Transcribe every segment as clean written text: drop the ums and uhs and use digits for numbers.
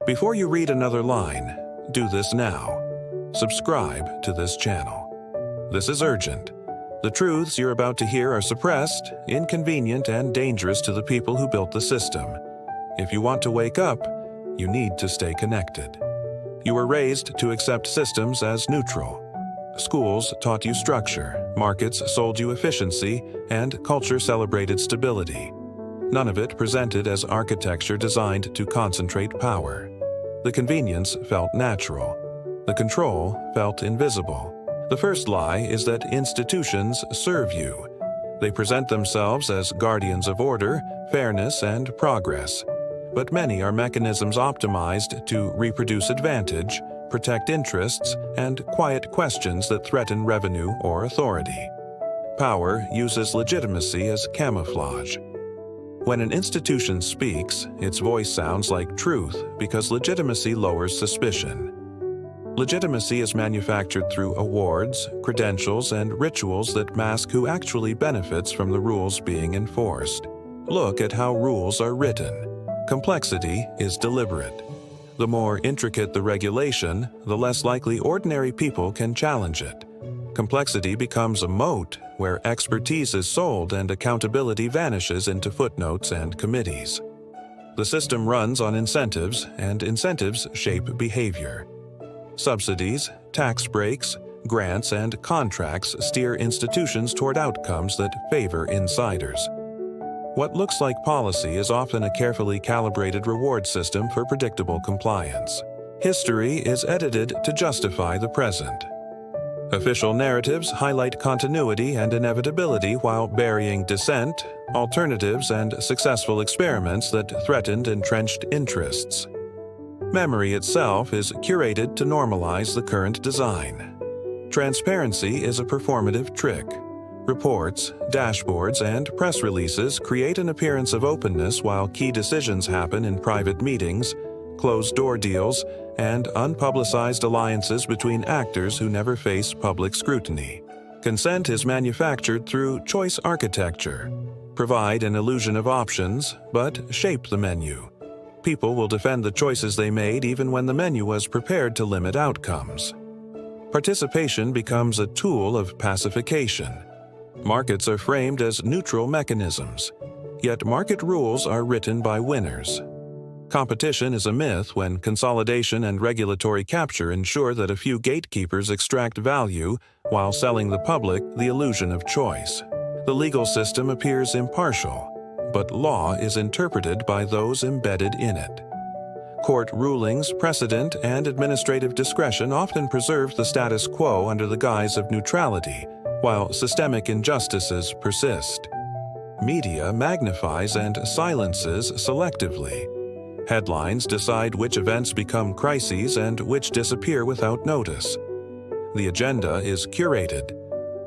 Before you read another line, do this now. Subscribe to this channel. This is urgent. The truths you're about to hear are suppressed, inconvenient, and dangerous to the people who built the system. If you want to wake up, you need to stay connected. You were raised to accept systems as neutral. Schools taught you structure, markets sold you efficiency, and culture celebrated stability. None of it presented as architecture designed to concentrate power. The convenience felt natural. The control felt invisible. The first lie is that institutions serve you. They present themselves as guardians of order, fairness, and progress. But many are mechanisms optimized to reproduce advantage, protect interests, and quiet questions that threaten revenue or authority. Power uses legitimacy as camouflage. When an institution speaks, its voice sounds like truth because legitimacy lowers suspicion. Legitimacy is manufactured through awards, credentials, and rituals that mask who actually benefits from the rules being enforced. Look at how rules are written. Complexity is deliberate. The more intricate the regulation, the less likely ordinary people can challenge it. Complexity becomes a moat where expertise is sold and accountability vanishes into footnotes and committees. The system runs on incentives, and incentives shape behavior. Subsidies, tax breaks, grants, and contracts steer institutions toward outcomes that favor insiders. What looks like policy is often a carefully calibrated reward system for predictable compliance. History is edited to justify the present. Official narratives highlight continuity and inevitability while burying dissent, alternatives, and successful experiments that threatened entrenched interests. Memory itself is curated to normalize the current design. Transparency is a performative trick. Reports, dashboards, and press releases create an appearance of openness while key decisions happen in private meetings, closed-door deals, and unpublicized alliances between actors who never face public scrutiny. Consent is manufactured through choice architecture. Provide an illusion of options, but shape the menu. People will defend the choices they made even when the menu was prepared to limit outcomes. Participation becomes a tool of pacification. Markets are framed as neutral mechanisms, yet market rules are written by winners. Competition is a myth when consolidation and regulatory capture ensure that a few gatekeepers extract value while selling the public the illusion of choice. The legal system appears impartial, but law is interpreted by those embedded in it. Court rulings, precedent, and administrative discretion often preserve the status quo under the guise of neutrality, while systemic injustices persist. Media magnifies and silences selectively. Headlines decide which events become crises and which disappear without notice. The agenda is curated.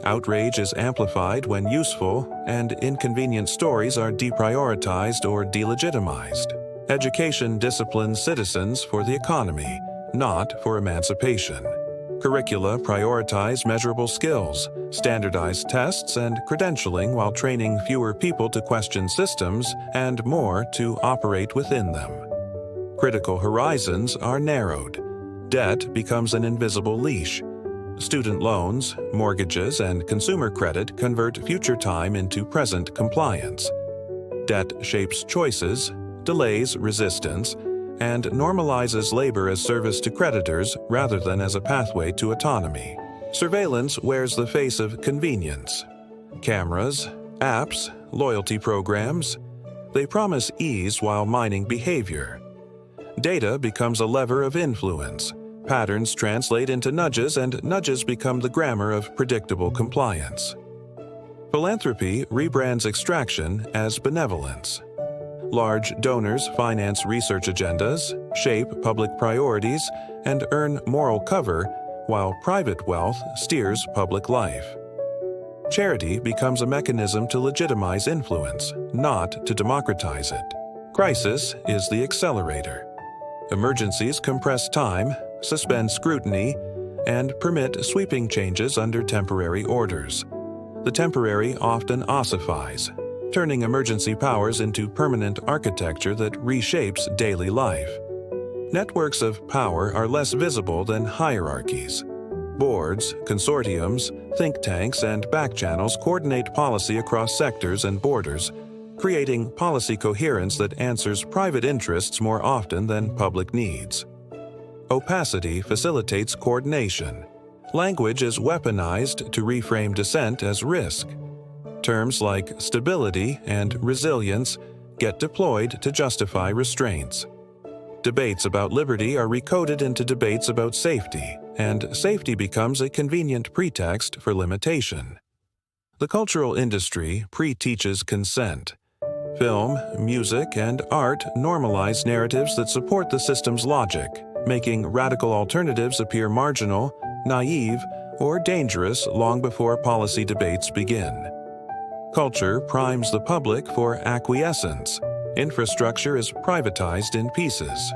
Outrage is amplified when useful, and inconvenient stories are deprioritized or delegitimized. Education disciplines citizens for the economy, not for emancipation. Curricula prioritize measurable skills, standardize tests, and credentialing while training fewer people to question systems and more to operate within them. Critical horizons are narrowed. Debt becomes an invisible leash. Student loans, mortgages, and consumer credit convert future time into present compliance. Debt shapes choices, delays resistance, and normalizes labor as service to creditors rather than as a pathway to autonomy. Surveillance wears the face of convenience. Cameras, apps, loyalty programs, they promise ease while mining behavior. Data becomes a lever of influence. Patterns translate into nudges, and nudges become the grammar of predictable compliance. Philanthropy rebrands extraction as benevolence. Large donors finance research agendas, shape public priorities, and earn moral cover, while private wealth steers public life. Charity becomes a mechanism to legitimize influence, not to democratize it. Crisis is the accelerator. Emergencies compress time, suspend scrutiny, and permit sweeping changes under temporary orders. The temporary often ossifies, turning emergency powers into permanent architecture that reshapes daily life. Networks of power are less visible than hierarchies. Boards, consortiums, think tanks, and backchannels coordinate policy across sectors and borders, creating policy coherence that answers private interests more often than public needs. Opacity facilitates coordination. Language is weaponized to reframe dissent as risk. Terms like stability and resilience get deployed to justify restraints. Debates about liberty are recoded into debates about safety, and safety becomes a convenient pretext for limitation. The cultural industry pre-teaches consent. Film, music, and art normalize narratives that support the system's logic, making radical alternatives appear marginal, naive, or dangerous long before policy debates begin. Culture primes the public for acquiescence. Infrastructure is privatized in pieces.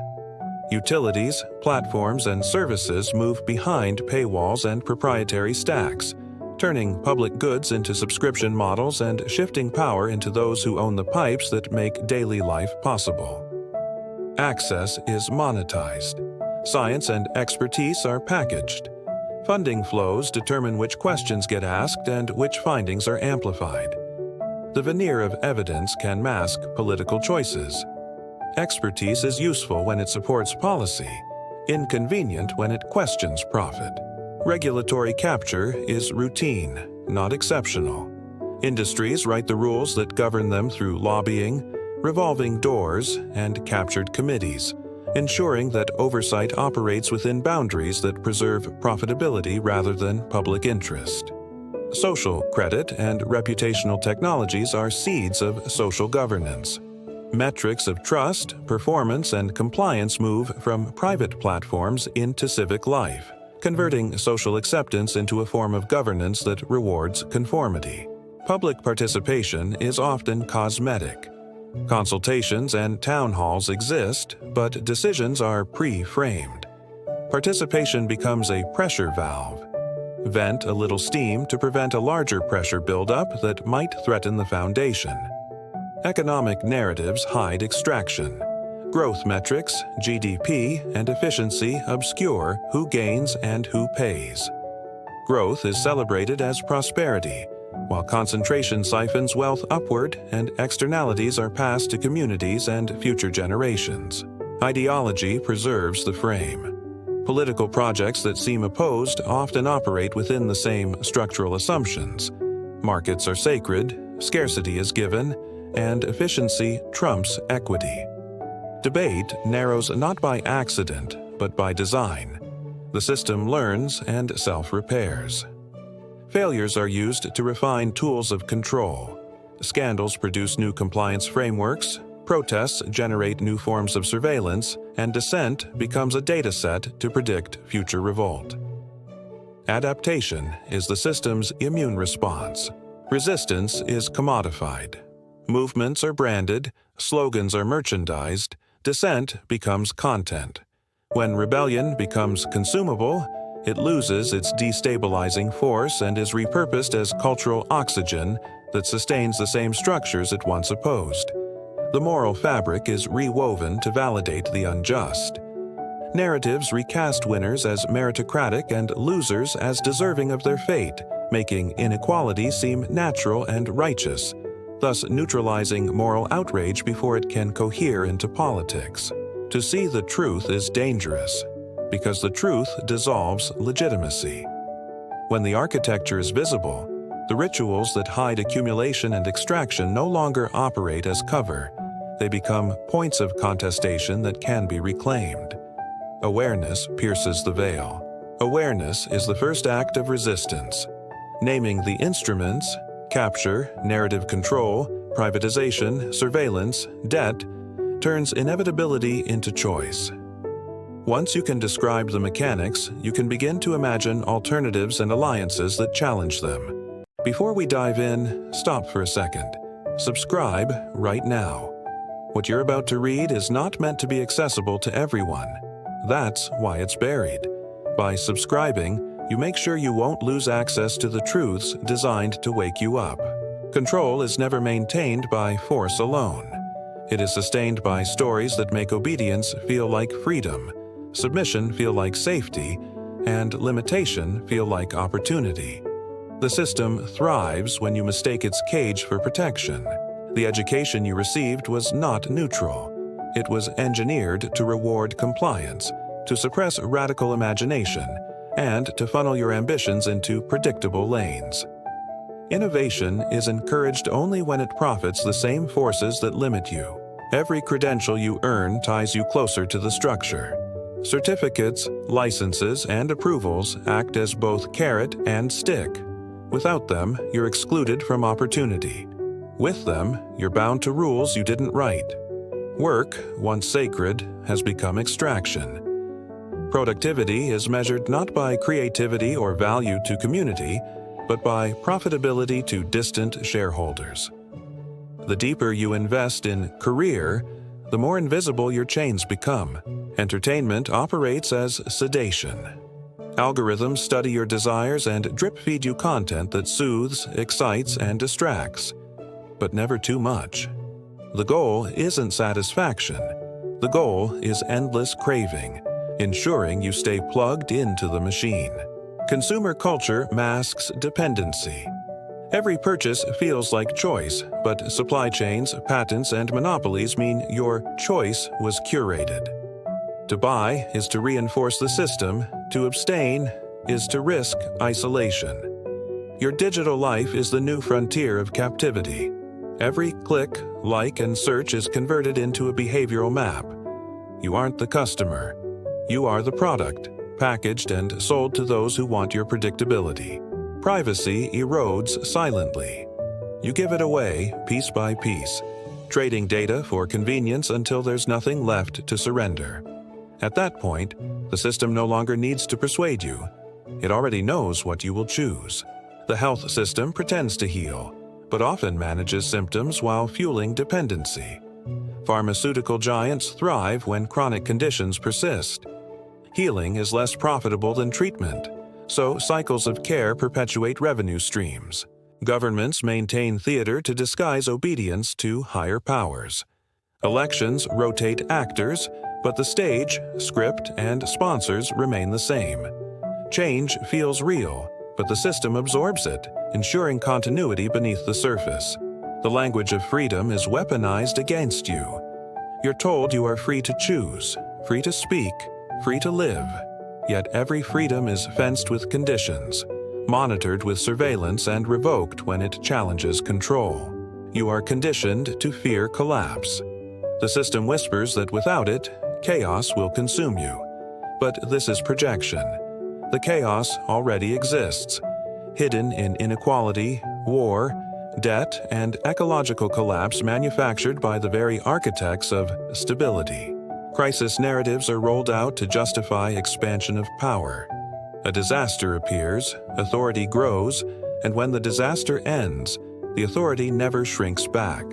Utilities, platforms, and services move behind paywalls and proprietary stacks, turning public goods into subscription models and shifting power into those who own the pipes that make daily life possible. Access is monetized. Science and expertise are packaged. Funding flows determine which questions get asked and which findings are amplified. The veneer of evidence can mask political choices. Expertise is useful when it supports policy, inconvenient when it questions profit. Regulatory capture is routine, not exceptional. Industries write the rules that govern them through lobbying, revolving doors, and captured committees, ensuring that oversight operates within boundaries that preserve profitability rather than public interest. Social credit and reputational technologies are seeds of social governance. Metrics of trust, performance, and compliance move from private platforms into civic life, converting social acceptance into a form of governance that rewards conformity. Public participation is often cosmetic. Consultations and town halls exist, but decisions are pre-framed. Participation becomes a pressure valve. Vent a little steam to prevent a larger pressure buildup that might threaten the foundation. Economic narratives hide extraction. Growth metrics, GDP, and efficiency obscure who gains and who pays. Growth is celebrated as prosperity, while concentration siphons wealth upward and externalities are passed to communities and future generations. Ideology preserves the frame. Political projects that seem opposed often operate within the same structural assumptions. Markets are sacred, scarcity is given, and efficiency trumps equity. Debate narrows not by accident, but by design. The system learns and self-repairs. Failures are used to refine tools of control. Scandals produce new compliance frameworks, protests generate new forms of surveillance, and dissent becomes a dataset to predict future revolt. Adaptation is the system's immune response. Resistance is commodified. Movements are branded, slogans are merchandised, dissent becomes content. When rebellion becomes consumable, it loses its destabilizing force and is repurposed as cultural oxygen that sustains the same structures it once opposed. The moral fabric is rewoven to validate the unjust. Narratives recast winners as meritocratic and losers as deserving of their fate, making inequality seem natural and righteous, thus neutralizing moral outrage before it can cohere into politics. To see the truth is dangerous, because the truth dissolves legitimacy. When the architecture is visible, the rituals that hide accumulation and extraction no longer operate as cover. They become points of contestation that can be reclaimed. Awareness pierces the veil. Awareness is the first act of resistance. Naming the instruments, capture, narrative control, privatization, surveillance, debt, turns inevitability into choice. Once you can describe the mechanics, you can begin to imagine alternatives and alliances that challenge them. Before we dive in, stop for a second. Subscribe right now. What you're about to read is not meant to be accessible to everyone. That's why it's buried. By subscribing, you make sure you won't lose access to the truths designed to wake you up. Control is never maintained by force alone. It is sustained by stories that make obedience feel like freedom, submission feel like safety, and limitation feel like opportunity. The system thrives when you mistake its cage for protection. The education you received was not neutral. It was engineered to reward compliance, to suppress radical imagination, and to funnel your ambitions into predictable lanes. Innovation is encouraged only when it profits the same forces that limit you. Every credential you earn ties you closer to the structure. Certificates, licenses, and approvals act as both carrot and stick. Without them, you're excluded from opportunity. With them, you're bound to rules you didn't write. Work, once sacred, has become extraction. Productivity is measured not by creativity or value to community, but by profitability to distant shareholders. The deeper you invest in career, the more invisible your chains become. Entertainment operates as sedation. Algorithms study your desires and drip-feed you content that soothes, excites, and distracts. But never too much. The goal isn't satisfaction. The goal is endless craving, ensuring you stay plugged into the machine. Consumer culture masks dependency. Every purchase feels like choice, but supply chains, patents, and monopolies mean your choice was curated. To buy is to reinforce the system. To abstain is to risk isolation. Your digital life is the new frontier of captivity. Every click, like, and search is converted into a behavioral map. You aren't the customer. You are the product, packaged and sold to those who want your predictability. Privacy erodes silently. You give it away piece by piece, trading data for convenience until there's nothing left to surrender. At that point, the system no longer needs to persuade you. It already knows what you will choose. The health system pretends to heal, but often manages symptoms while fueling dependency. Pharmaceutical giants thrive when chronic conditions persist. Healing is less profitable than treatment, so cycles of care perpetuate revenue streams. Governments maintain theater to disguise obedience to higher powers. Elections rotate actors, but the stage, script, and sponsors remain the same. Change feels real, but the system absorbs it, ensuring continuity beneath the surface. The language of freedom is weaponized against you. You're told you are free to choose, free to speak, free to live. Yet every freedom is fenced with conditions, monitored with surveillance, and revoked when it challenges control. You are conditioned to fear collapse. The system whispers that without it, chaos will consume you. But this is projection. The chaos already exists, hidden in inequality, war, debt, and ecological collapse manufactured by the very architects of stability. Crisis narratives are rolled out to justify expansion of power. A disaster appears, authority grows, and when the disaster ends, the authority never shrinks back.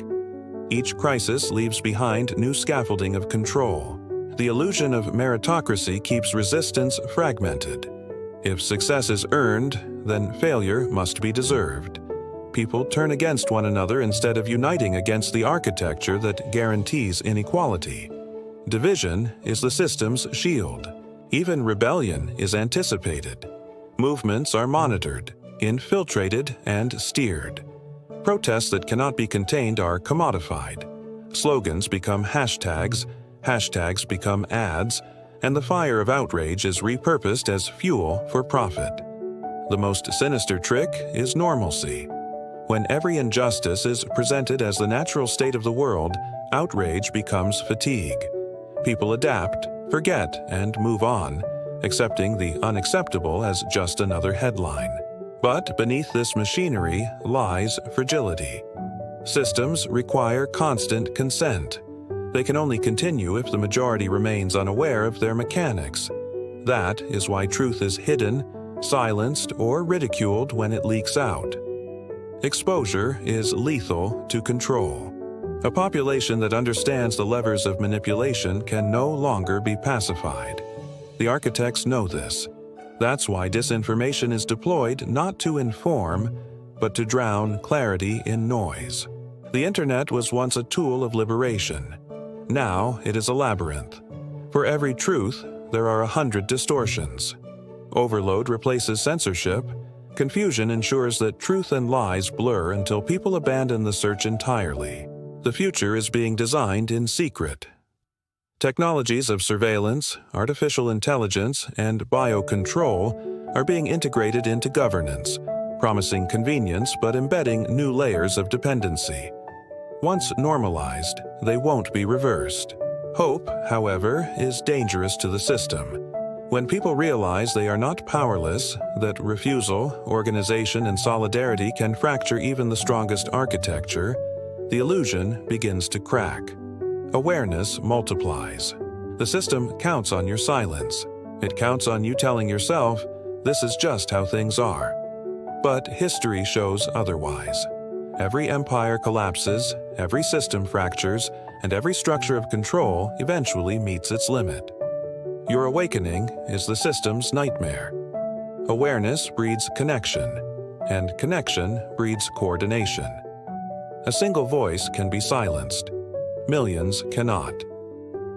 Each crisis leaves behind new scaffolding of control. The illusion of meritocracy keeps resistance fragmented. If success is earned, then failure must be deserved. People turn against one another instead of uniting against the architecture that guarantees inequality. Division is the system's shield. Even rebellion is anticipated. Movements are monitored, infiltrated, and steered. Protests that cannot be contained are commodified. Slogans become hashtags, hashtags become ads, and the fire of outrage is repurposed as fuel for profit. The most sinister trick is normalcy. When every injustice is presented as the natural state of the world, outrage becomes fatigue. People adapt, forget, and move on, accepting the unacceptable as just another headline. But beneath this machinery lies fragility. Systems require constant consent. They can only continue if the majority remains unaware of their mechanics. That is why truth is hidden, silenced, or ridiculed when it leaks out. Exposure is lethal to control. A population that understands the levers of manipulation can no longer be pacified. The architects know this. That's why disinformation is deployed not to inform, but to drown clarity in noise. The internet was once a tool of liberation. Now it is a labyrinth. For every truth, there are 100 distortions. Overload replaces censorship. Confusion ensures that truth and lies blur until people abandon the search entirely. The future is being designed in secret. Technologies of surveillance, artificial intelligence, and biocontrol are being integrated into governance, promising convenience but embedding new layers of dependency. Once normalized, they won't be reversed. Hope, however, is dangerous to the system. When people realize they are not powerless, that refusal, organization, and solidarity can fracture even the strongest architecture, the illusion begins to crack. Awareness multiplies. The system counts on your silence. It counts on you telling yourself, "This is just how things are." But history shows otherwise. Every empire collapses, every system fractures, and every structure of control eventually meets its limit. Your awakening is the system's nightmare. Awareness breeds connection, and connection breeds coordination. A single voice can be silenced. Millions cannot.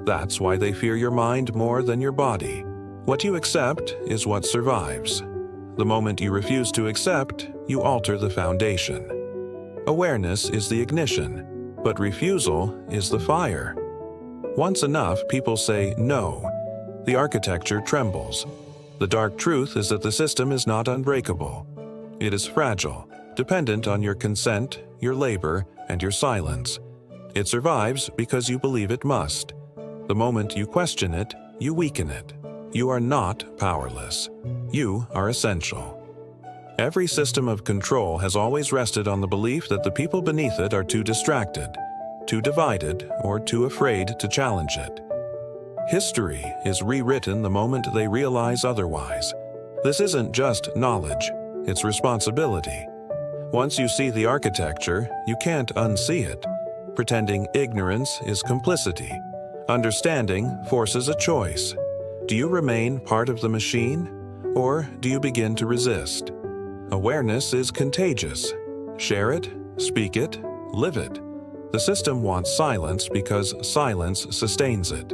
That's why they fear your mind more than your body. What you accept is what survives. The moment you refuse to accept, you alter the foundation. Awareness is the ignition, but refusal is the fire. Once enough people say no, the architecture trembles. The dark truth is that the system is not unbreakable. It is fragile, dependent on your consent, your labor, and your silence. It survives because you believe it must. The moment you question it, you weaken it. You are not powerless. You are essential. Every system of control has always rested on the belief that the people beneath it are too distracted, too divided, or too afraid to challenge it. History is rewritten the moment they realize otherwise. This isn't just knowledge, it's responsibility. Once you see the architecture, you can't unsee it. Pretending ignorance is complicity. Understanding forces a choice. Do you remain part of the machine, or do you begin to resist? Awareness is contagious. Share it, speak it, live it. The system wants silence because silence sustains it.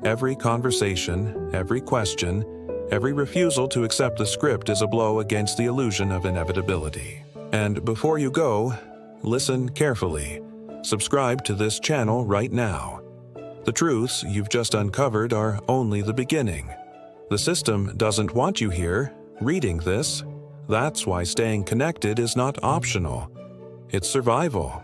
Every conversation, every question, every refusal to accept the script is a blow against the illusion of inevitability. And before you go, listen carefully. Subscribe to this channel right now. The truths you've just uncovered are only the beginning. The system doesn't want you here, reading this. That's why staying connected is not optional. It's survival.